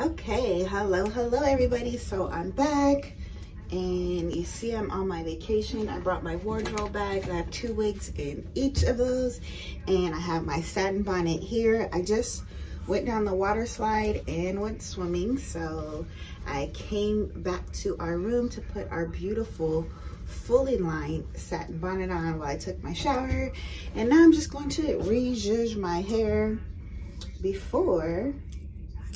Okay, hello everybody. So I'm back, and you see I'm on my vacation. I brought my wardrobe bags. I have 2 wigs in each of those, and I have my satin bonnet here. I just went down the water slide and went swimming, so I came back to our room to put our beautiful fully lined satin bonnet on while I took my shower. And now I'm just going to rezhuzh my hair before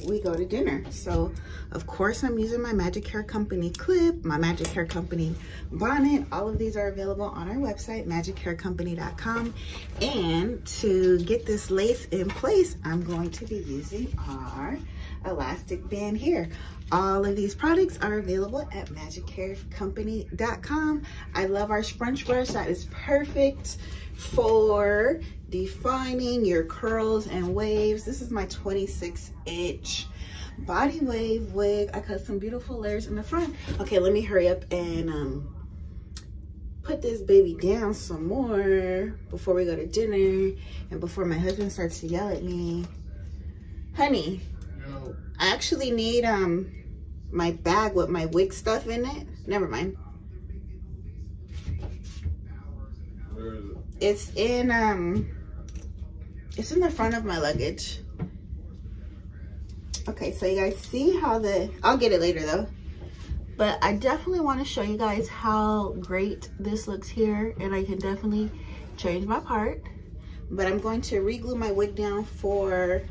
we go to dinner. So of course I'm using my Magic Hair Company clip, my Magic Hair Company bonnet. All of these are available on our website, magichaircompany.com. And to get this lace in place, I'm going to be using our elastic band here. All of these products are available at magichaircompany.com. I love our scrunch brush. That is perfect for defining your curls and waves. This is my 26-inch body wave wig. I cut some beautiful layers in the front. Okay, let me hurry up and put this baby down some more before we go to dinner and before my husband starts to yell at me. Honey, no. I actually need my bag with my wig stuff in it. Never mind. Where is it? It's in the front of my luggage. Okay, so you guys see how I'll get it later though. But I definitely want to show you guys how great this looks here, and I can definitely change my part. But I'm going to re-glue my wig down for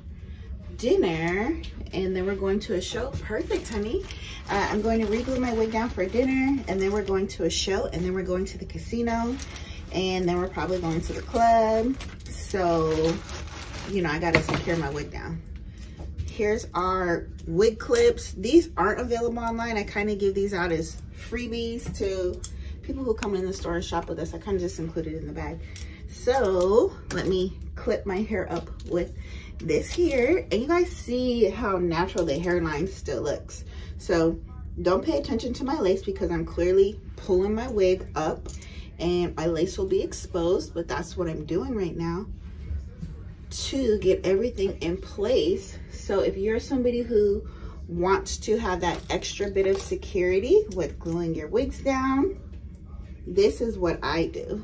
dinner, and then we're going to a show. Perfect, honey. I'm going to re-glue my wig down for dinner, and then we're going to a show, and then we're going to the casino, and then we're probably going to the club. So, you know, I gotta secure my wig down. Here's our wig clips. These aren't available online. I kind of give these out as freebies to people who come in the store and shop with us. I kind of just include it in the bag. So let me clip my hair up with this here, and you guys see how natural the hairline still looks. So don't pay attention to my lace because I'm clearly pulling my wig up and my lace will be exposed, but that's what I'm doing right now to get everything in place. So if you're somebody who wants to have that extra bit of security with gluing your wigs down, this is what I do.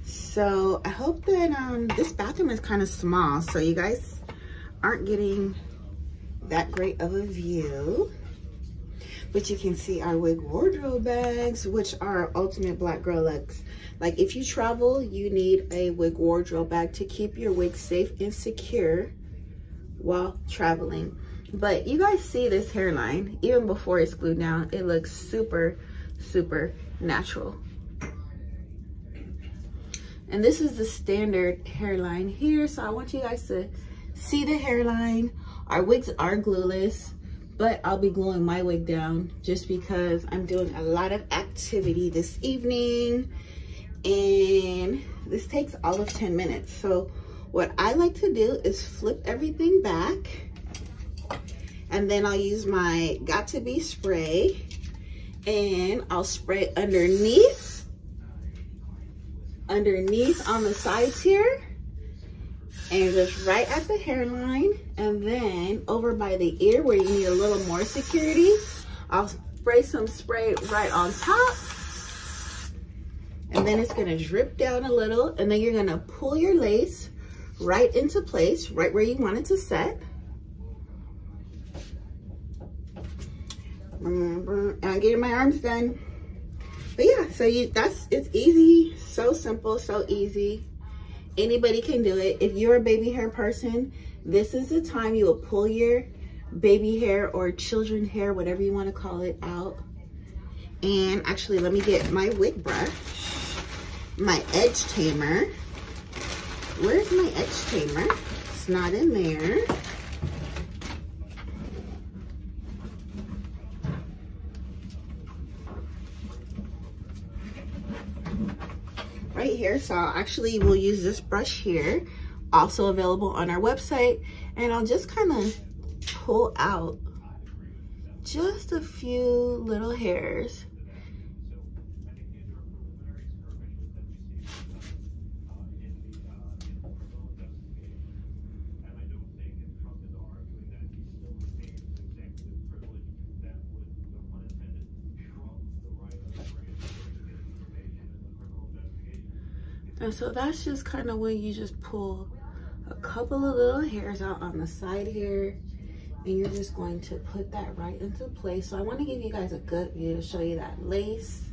So I hope that this bathroom is kind of small, so you guys aren't getting that great of a view. But you can see our wig wardrobe bags, which are ultimate black girl looks. Like if you travel, you need a wig wardrobe bag to keep your wig safe and secure while traveling. But you guys see this hairline, even before it's glued down, it looks super, super natural. And this is the standard hairline here. So I want you guys to see the hairline. Our wigs are glueless, but I'll be gluing my wig down just because I'm doing a lot of activity this evening, and this takes all of 10 minutes. So what I like to do is flip everything back, and then I'll use my Got2b spray, and I'll spray underneath on the sides here, and just right at the hairline, and then over by the ear where you need a little more security, I'll spray some spray right on top, and then it's gonna drip down a little, and then you're gonna pull your lace right into place, right where you want it to set. And I'm getting my arms done. But yeah, so it's easy, so simple, so easy. Anybody can do it. If you're a baby hair person, this is the time you will pull your baby hair or children hair, whatever you want to call it, out. And actually, let me get my wig brush, my edge tamer. Where's my edge tamer? It's not in there. Right here. So actually we'll use this brush here, also available on our website, and I'll just kind of pull out just a few little hairs. And so that's just kind of when you just pull a couple of little hairs out on the side here, and you're just going to put that right into place. So I want to give you guys a good view to show you that lace.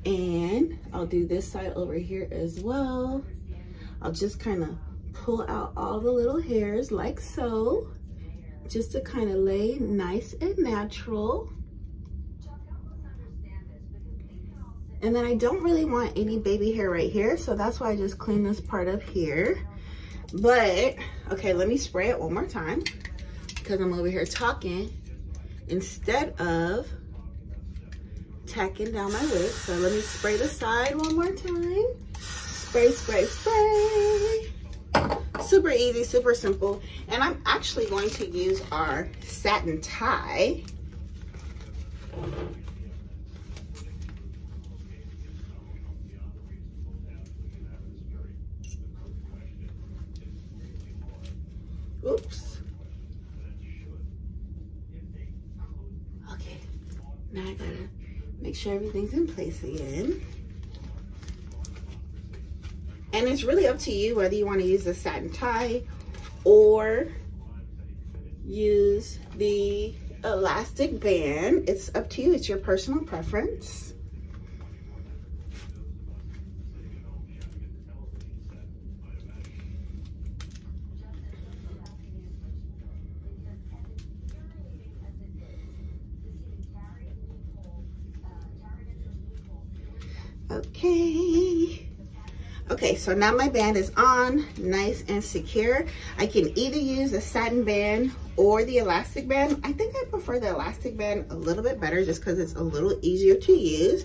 And I'll do this side over here as well. I'll just kind of pull out all the little hairs like so, just to kind of lay nice and natural. And then I don't really want any baby hair right here, so that's why I just clean this part up here. But, okay, let me spray it one more time because I'm over here talking instead of tacking down my wig. So let me spray the side one more time. Spray, spray, spray. Super easy, super simple. And I'm actually going to use our satin tie. Oops. Okay, now I gotta make sure everything's in place again. And it's really up to you whether you want to use the satin tie or use the elastic band. It's up to you, it's your personal preference. Okay, so now my band is on, nice and secure. I can either use the satin band or the elastic band. I think I prefer the elastic band a little bit better just because it's a little easier to use.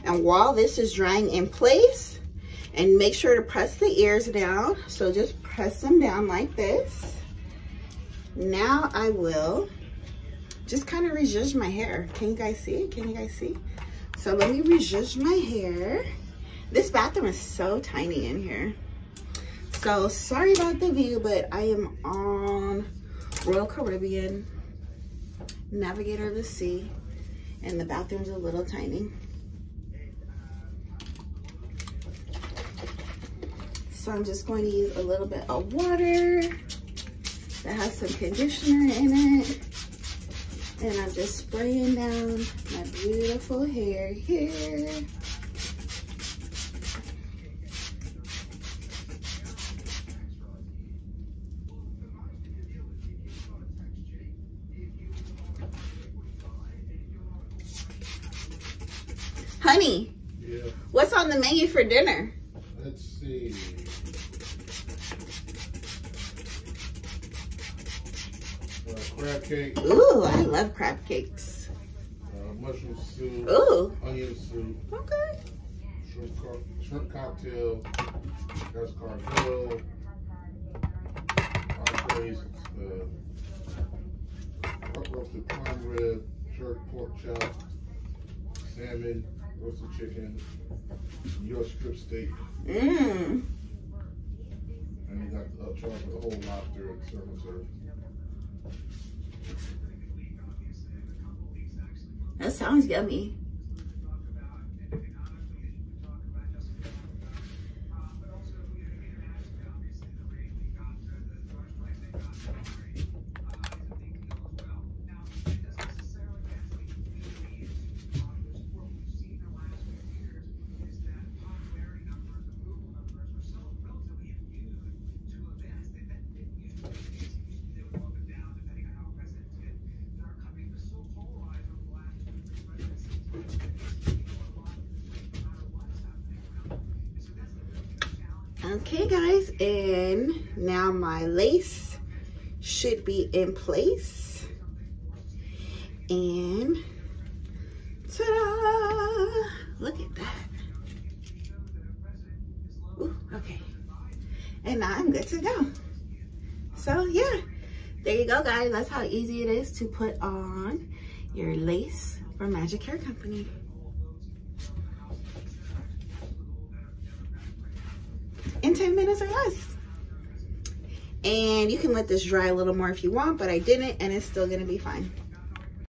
And while this is drying in place, and make sure to press the ears down. So just press them down like this. Now I will just kind of rezhuzh my hair. Can you guys see? Can you guys see? So let me rezhuzh my hair. This bathroom is so tiny in here. So sorry about the view, but I am on Royal Caribbean, Navigator of the Sea, and the bathroom's a little tiny. So I'm just going to use a little bit of water that has some conditioner in it. And I'm just spraying down my beautiful hair here. Honey, Yeah. What's on the menu for dinner? Let's see. Crab cake. Ooh, I love crab cakes. Mushroom soup. Ooh. Onion soup. Okay. Shrimp cocktail. Escargot. Entrees. Roasted prime rib. Jerk pork chop. Salmon. Roasted chicken. Your strip steak. Mmm. And you got the chocolate whole lobster and serve and serve. That sounds yummy. Okay guys, and now my lace should be in place. And ta-da! Look at that. Ooh, okay. And now I'm good to go. So yeah, there you go guys. That's how easy it is to put on your lace from Magic Hair Company. In 10 minutes or less. And you can let this dry a little more if you want, but I didn't, and it's still gonna be fine.